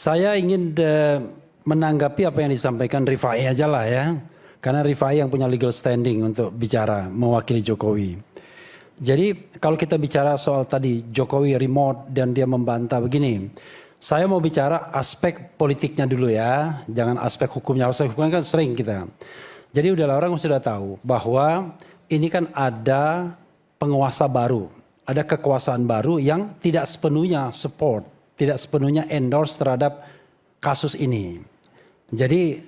Saya ingin menanggapi apa yang disampaikan Rifai aja lah ya. Karena Rifai yang punya legal standing untuk bicara mewakili Jokowi. Jadi kalau kita bicara soal tadi Jokowi remote dan dia membantah begini. Saya mau bicara aspek politiknya dulu ya. Jangan aspek hukumnya. Aspek hukumnya kan sering kita. Jadi udahlah orang sudah tahu bahwa ini kan ada penguasa baru. Ada kekuasaan baru yang tidak sepenuhnya support. Tidak sepenuhnya endorse terhadap kasus ini. Jadi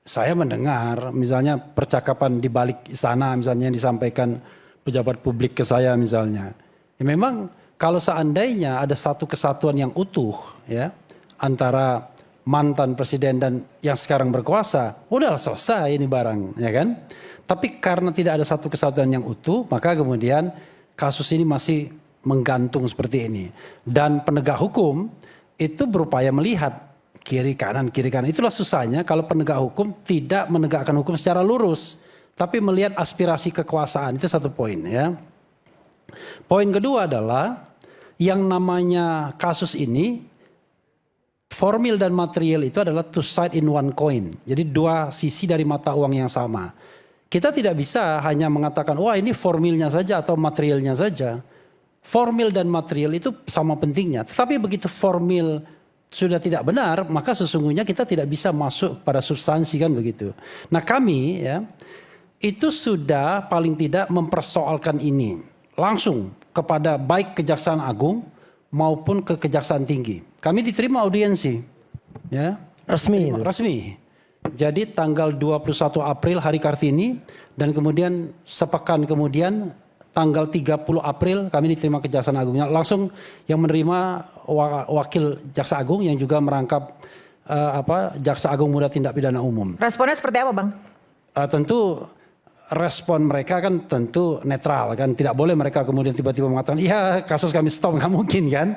saya mendengar misalnya percakapan di balik istana misalnya yang disampaikan pejabat publik ke saya misalnya. Ya memang kalau seandainya ada satu kesatuan yang utuh ya antara mantan presiden dan yang sekarang berkuasa, udah selesai ini barang ya kan. Tapi karena tidak ada satu kesatuan yang utuh, maka kemudian kasus ini masih menggantung seperti ini. Dan penegak hukum itu berupaya melihat kiri kanan. Itulah susahnya kalau penegak hukum tidak menegakkan hukum secara lurus. Tapi melihat aspirasi kekuasaan, itu satu poin ya. Poin kedua adalah yang namanya kasus ini, formil dan material itu adalah two side in one coin. Jadi dua sisi dari mata uang yang sama. Kita tidak bisa hanya mengatakan, wah ini formilnya saja atau materialnya saja. Formil dan material itu sama pentingnya. Tetapi begitu formil sudah tidak benar, maka sesungguhnya kita tidak bisa masuk pada substansi kan begitu. Nah kami ya, itu sudah paling tidak mempersoalkan ini. Langsung kepada baik Kejaksaan Agung maupun ke Kejaksaan Tinggi. Kami diterima audiensi. Ya, resmi. Jadi tanggal 21 April hari Kartini dan kemudian sepekan kemudian tanggal 30 April kami diterima Kejaksaan Agungnya. Langsung yang menerima wakil Jaksa Agung yang juga merangkap Jaksa Agung Muda Tindak Pidana Umum. Responnya seperti apa Bang? Tentu respon mereka kan tentu netral kan. Tidak boleh mereka kemudian tiba-tiba mengatakan iya kasus kami stop, nggak mungkin kan.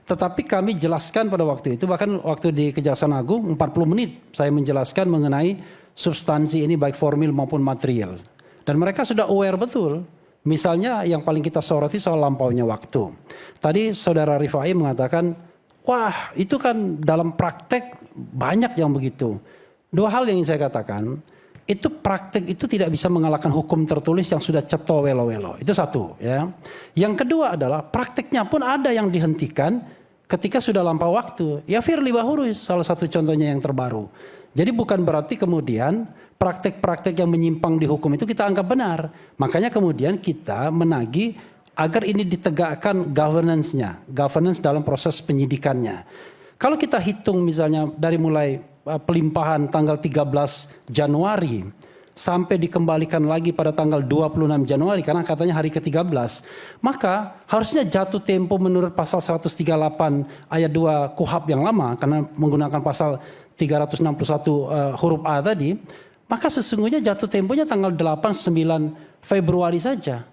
Tetapi kami jelaskan pada waktu itu, bahkan waktu di Kejaksaan Agung 40 menit saya menjelaskan mengenai substansi ini baik formil maupun material. Dan mereka sudah aware betul. Misalnya yang paling kita soroti soal lampaunya waktu. Tadi saudara Rifai mengatakan, wah itu kan dalam praktek banyak yang begitu. Dua hal yang ingin saya katakan, itu praktek itu tidak bisa mengalahkan hukum tertulis yang sudah ceto welo-welo. Itu satu ya. Yang kedua adalah prakteknya pun ada yang dihentikan ketika sudah lampau waktu. Ya Firly Bahuri salah satu contohnya yang terbaru. Jadi bukan berarti kemudian praktek-praktek yang menyimpang di hukum itu kita anggap benar. Makanya kemudian kita menagih agar ini ditegakkan governance-nya. Governance dalam proses penyidikannya. Kalau kita hitung misalnya dari mulai pelimpahan tanggal 13 Januari sampai dikembalikan lagi pada tanggal 26 Januari karena katanya hari ke-13, maka harusnya jatuh tempo menurut pasal 138 ayat 2 KUHP yang lama karena menggunakan pasal 361 huruf A tadi, maka sesungguhnya jatuh temponya tanggal 8-9 Februari saja.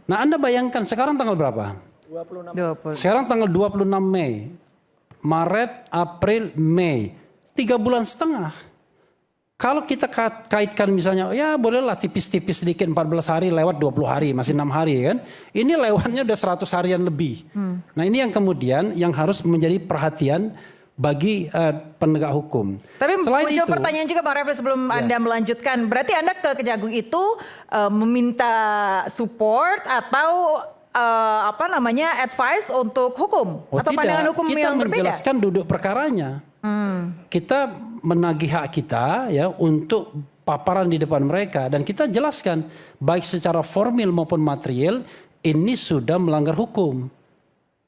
Nah Anda bayangkan sekarang tanggal berapa? 26. Sekarang tanggal 26 Mei. Maret, April, Mei. 3 bulan setengah. Kalau kita kaitkan misalnya, ya bolehlah tipis-tipis sedikit 14 hari lewat 20 hari, masih 6 hari kan. Ini lewatnya udah 100 harian lebih. Nah ini yang kemudian yang harus menjadi perhatian bagi penegak hukum. Tapi selain muncul itu, pertanyaan juga Bang Refli sebelum Anda melanjutkan. Berarti Anda ke Kejagung itu meminta support atau advice untuk hukum? Atau tidak, pandangan hukum yang berbeda? Kita menjelaskan duduk perkaranya. Kita menagih hak kita ya untuk paparan di depan mereka. Dan kita jelaskan baik secara formil maupun material ini sudah melanggar hukum.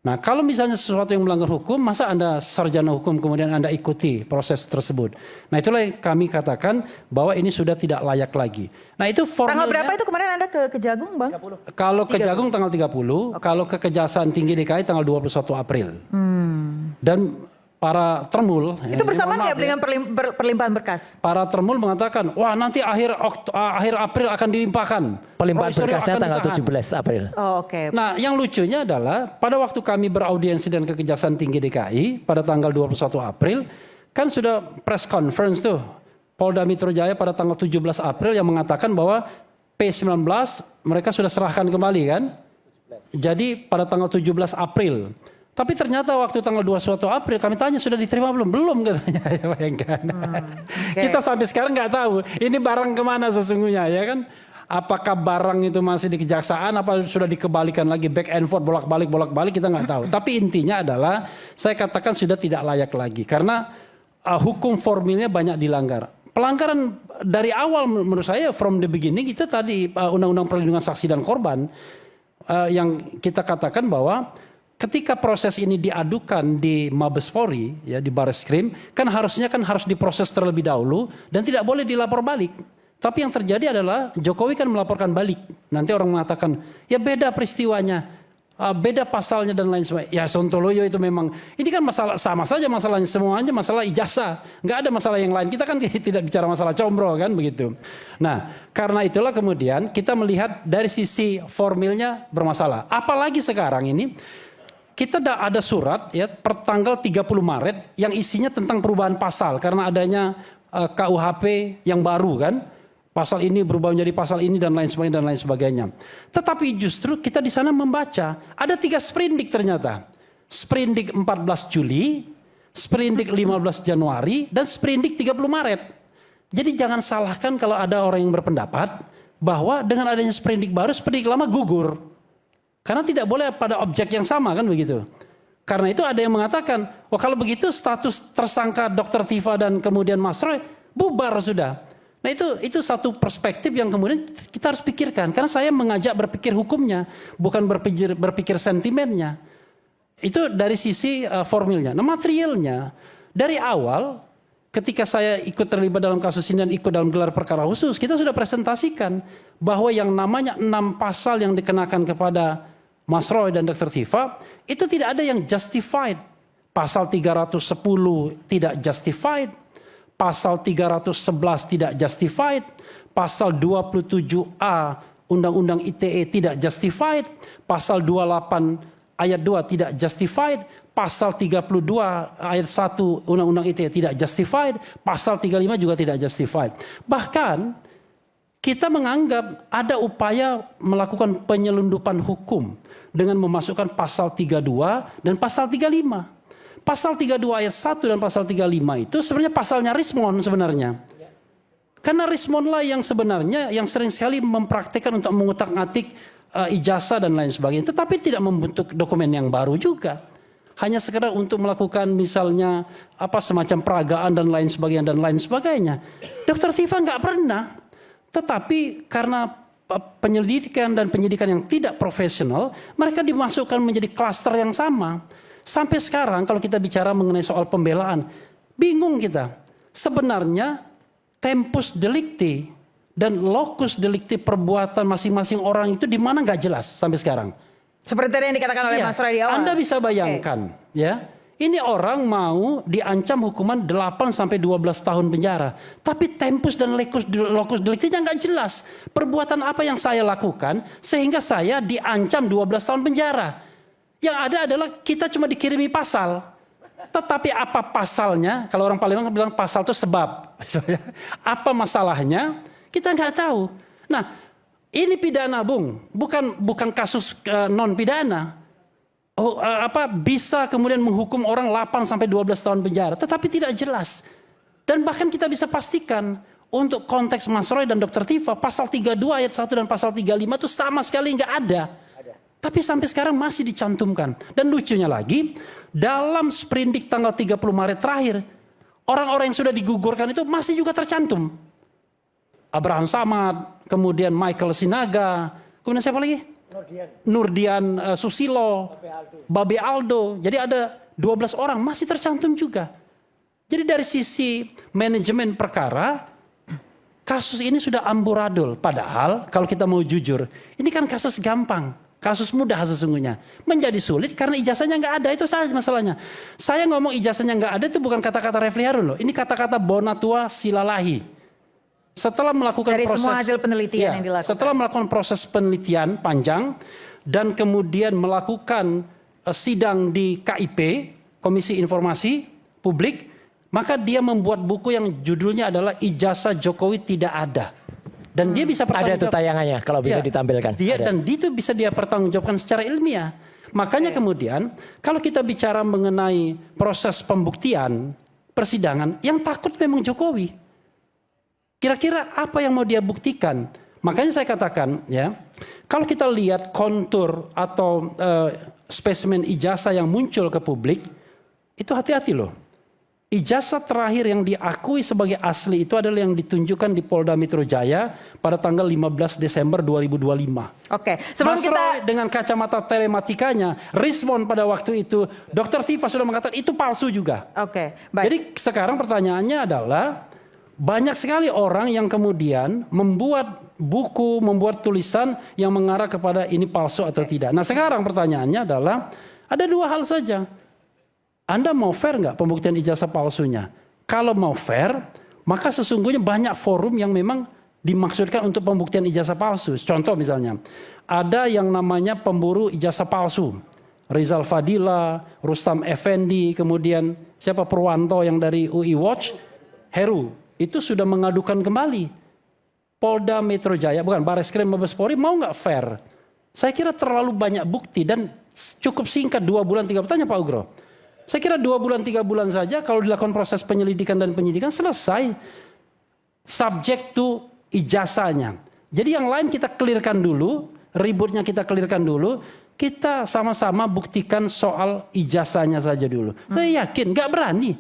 Nah kalau misalnya sesuatu yang melanggar hukum, masa Anda sarjana hukum kemudian Anda ikuti proses tersebut. Nah itulah yang kami katakan bahwa ini sudah tidak layak lagi. Nah itu formilnya. Tanggal berapa itu kemarin Anda ke Kejagung Bang? 30. Kalau Kejagung tanggal 30, okay. Kalau ke Kejaksaan Tinggi DKI tanggal 21 April. Dan para termul. Itu bersamaan nggak dengan perlimpahan berkas? Para termul mengatakan, wah nanti akhir April akan dilimpahkan. Pelimpahan berkasnya tanggal 17 April. Oh, oke. Nah yang lucunya adalah pada waktu kami beraudiensi dan ke Kejaksaan Tinggi DKI pada tanggal 21 April, kan sudah press conference tuh. Polda Metro Jaya pada tanggal 17 April yang mengatakan bahwa P19 mereka sudah serahkan kembali kan. Jadi pada tanggal 17 April. Tapi ternyata waktu tanggal 21 April kami tanya sudah diterima belum? Belum katanya. Ya, bayangkan. Okay. Kita sampai sekarang nggak tahu ini barang kemana sesungguhnya ya kan. Apakah barang itu masih di kejaksaan, apa sudah dikembalikan lagi back and forth bolak-balik kita nggak tahu. Tapi intinya adalah saya katakan sudah tidak layak lagi karena hukum formilnya banyak dilanggar. Pelanggaran dari awal menurut saya from the beginning itu tadi Undang-Undang Perlindungan Saksi dan Korban yang kita katakan bahwa ketika proses ini diadukan di Mabes Polri ya di Barreskrim kan harus diproses terlebih dahulu dan tidak boleh dilapor balik. Tapi yang terjadi adalah Jokowi kan melaporkan balik. Nanti orang mengatakan, ya beda peristiwanya, beda pasalnya dan lain sebagainya. Ya Sontoloyo itu memang, ini kan masalah sama saja masalahnya, semuanya masalah ijazah. Nggak ada masalah yang lain. Kita kan tidak bicara masalah combro kan begitu. Nah karena itulah kemudian kita melihat dari sisi formilnya bermasalah. Apalagi sekarang ini, kita ada surat ya pertanggal 30 Maret yang isinya tentang perubahan pasal. Karena adanya KUHP yang baru kan. Pasal ini berubah menjadi pasal ini dan lain sebagainya. Tetapi justru kita di sana membaca ada 3 sprindik ternyata. Sprindik 14 Juli, sprindik 15 Januari, dan sprindik 30 Maret. Jadi jangan salahkan kalau ada orang yang berpendapat bahwa dengan adanya sprindik baru, sprindik lama gugur. Karena tidak boleh pada objek yang sama kan begitu. Karena itu ada yang mengatakan, wah kalau begitu status tersangka Dr. Tifa dan kemudian Mas Roy bubar sudah. Nah itu satu perspektif yang kemudian kita harus pikirkan. Karena saya mengajak berpikir hukumnya, bukan berpikir sentimennya. Itu dari sisi formilnya. Nah materialnya, dari awal ketika saya ikut terlibat dalam kasus ini dan ikut dalam gelar perkara khusus, kita sudah presentasikan bahwa yang namanya 6 pasal yang dikenakan kepada Mas Roy dan Dr. Tifa, itu tidak ada yang justified. Pasal 310 tidak justified. Pasal 311 tidak justified, pasal 27A Undang-Undang ITE tidak justified, pasal 28 ayat 2 tidak justified, pasal 32 ayat 1 Undang-Undang ITE tidak justified, pasal 35 juga tidak justified. Bahkan kita menganggap ada upaya melakukan penyelundupan hukum dengan memasukkan pasal 32 dan pasal 35. Pasal 32 ayat 1 dan pasal 35 itu sebenarnya pasalnya Rismon sebenarnya. Karena Rismon lah yang sebenarnya yang sering sekali mempraktikkan untuk mengutak-atik ijazah dan lain sebagainya. Tetapi tidak membentuk dokumen yang baru juga. Hanya sekedar untuk melakukan misalnya semacam peragaan dan lain sebagainya. Dr. Tifa nggak pernah. Tetapi karena penyelidikan dan penyidikan yang tidak profesional, mereka dimasukkan menjadi klaster yang sama. Sampai sekarang kalau kita bicara mengenai soal pembelaan, bingung kita. Sebenarnya tempus delicti dan locus delicti perbuatan masing-masing orang itu di mana nggak jelas sampai sekarang. Seperti tadi yang dikatakan oleh Mas Roy di awal. Anda bisa bayangkan ya. Ini orang mau diancam hukuman 8 sampai 12 tahun penjara. Tapi tempus dan locus delictinya nggak jelas. Perbuatan apa yang saya lakukan sehingga saya diancam 12 tahun penjara. Yang ada adalah kita cuma dikirimi pasal. Tetapi apa pasalnya? Kalau orang Palembang bilang pasal itu sebab. Apa masalahnya? Kita nggak tahu. Nah, ini pidana, Bung. Bukan kasus non pidana. Bisa kemudian menghukum orang 8 sampai 12 tahun penjara. Tetapi tidak jelas. Dan bahkan kita bisa pastikan untuk konteks Mas Roy dan Dr. Tifa, pasal 32 ayat 1 dan pasal 35 itu sama sekali nggak ada. Tapi sampai sekarang masih dicantumkan. Dan lucunya lagi, dalam sprindik tanggal 30 Maret terakhir, orang-orang yang sudah digugurkan itu masih juga tercantum. Abraham Samad, kemudian Michael Sinaga, kemudian siapa lagi? Nurdian Susilo, Babe Aldo. Jadi ada 12 orang masih tercantum juga. Jadi dari sisi manajemen perkara, kasus ini sudah amburadul. Padahal kalau kita mau jujur, ini kan kasus gampang. Kasus mudah sesungguhnya. Menjadi sulit karena ijazahnya nggak ada. Itu saja masalahnya. Saya ngomong ijazahnya nggak ada itu bukan kata-kata Refli Harun loh. Ini kata-kata Bonatua Silalahi. Setelah melakukan dari proses, semua hasil penelitian yang dilakukan. Setelah melakukan proses penelitian panjang dan kemudian melakukan sidang di KIP, Komisi Informasi Publik, maka dia membuat buku yang judulnya adalah Ijazah Jokowi Tidak Ada. Dan dia bisa ada tuh tayangannya kalau bisa ditampilkan. Dan itu bisa dia pertanggungjawabkan secara ilmiah. Makanya kemudian kalau kita bicara mengenai proses pembuktian persidangan, yang takut memang Jokowi. Kira-kira apa yang mau dia buktikan? Makanya saya katakan ya, kalau kita lihat kontur atau spesimen ijazah yang muncul ke publik, itu hati-hati loh. Ijazah terakhir yang diakui sebagai asli itu adalah yang ditunjukkan di Polda Metro Jaya pada tanggal 15 Desember 2025. Oke, sebelum Mas kita Roy dengan kacamata telematikanya, respon pada waktu itu, Dr. Tifa sudah mengatakan itu palsu juga. Oke, baik. Jadi sekarang pertanyaannya adalah banyak sekali orang yang kemudian membuat buku, membuat tulisan yang mengarah kepada ini palsu atau tidak. Nah sekarang pertanyaannya adalah ada dua hal saja. Anda mau fair nggak pembuktian ijazah palsunya? Kalau mau fair, maka sesungguhnya banyak forum yang memang dimaksudkan untuk pembuktian ijazah palsu. Contoh misalnya, ada yang namanya pemburu ijazah palsu. Rizal Fadila, Rustam Effendi, kemudian siapa Purwanto yang dari UI Watch, Heru. Itu sudah mengadukan kembali. Polda Metro Jaya, bukan Bareskrim Mabes Polri, mau nggak fair? Saya kira terlalu banyak bukti dan cukup singkat 2 bulan 3 bulan. Tanya Pak Ugro. Saya kira 2 bulan 3 bulan saja kalau dilakukan proses penyelidikan dan penyidikan selesai. Subject to ijazahnya. Jadi yang lain kita clearkan dulu, ributnya kita clearkan dulu. Kita sama-sama buktikan soal ijazahnya saja dulu. Saya yakin gak berani.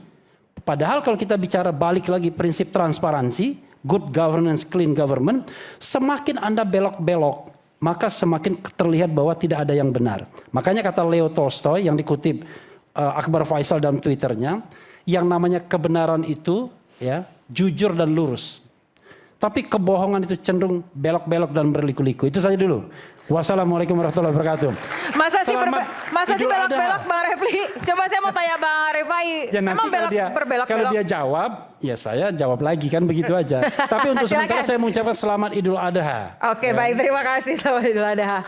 Padahal kalau kita bicara balik lagi prinsip transparansi, good governance, clean government, semakin Anda belok-belok, maka semakin terlihat bahwa tidak ada yang benar. Makanya kata Leo Tolstoy yang dikutip Akbar Faisal dalam Twitternya, yang namanya kebenaran itu ya jujur dan lurus. Tapi kebohongan itu cenderung belok-belok dan berliku-liku. Itu saja dulu. Wassalamualaikum warahmatullahi wabarakatuh. Masa sih Idul belok-belok Adha. Bang Refli? Coba saya mau tanya Bang Rifai. Ya Memang berbelok-belok? kalau dia jawab, ya saya jawab lagi kan begitu aja. Tapi untuk sementara Silakan. saya mengucapkan selamat Idul Adha. Oke, baik, terima kasih. Selamat Idul Adha.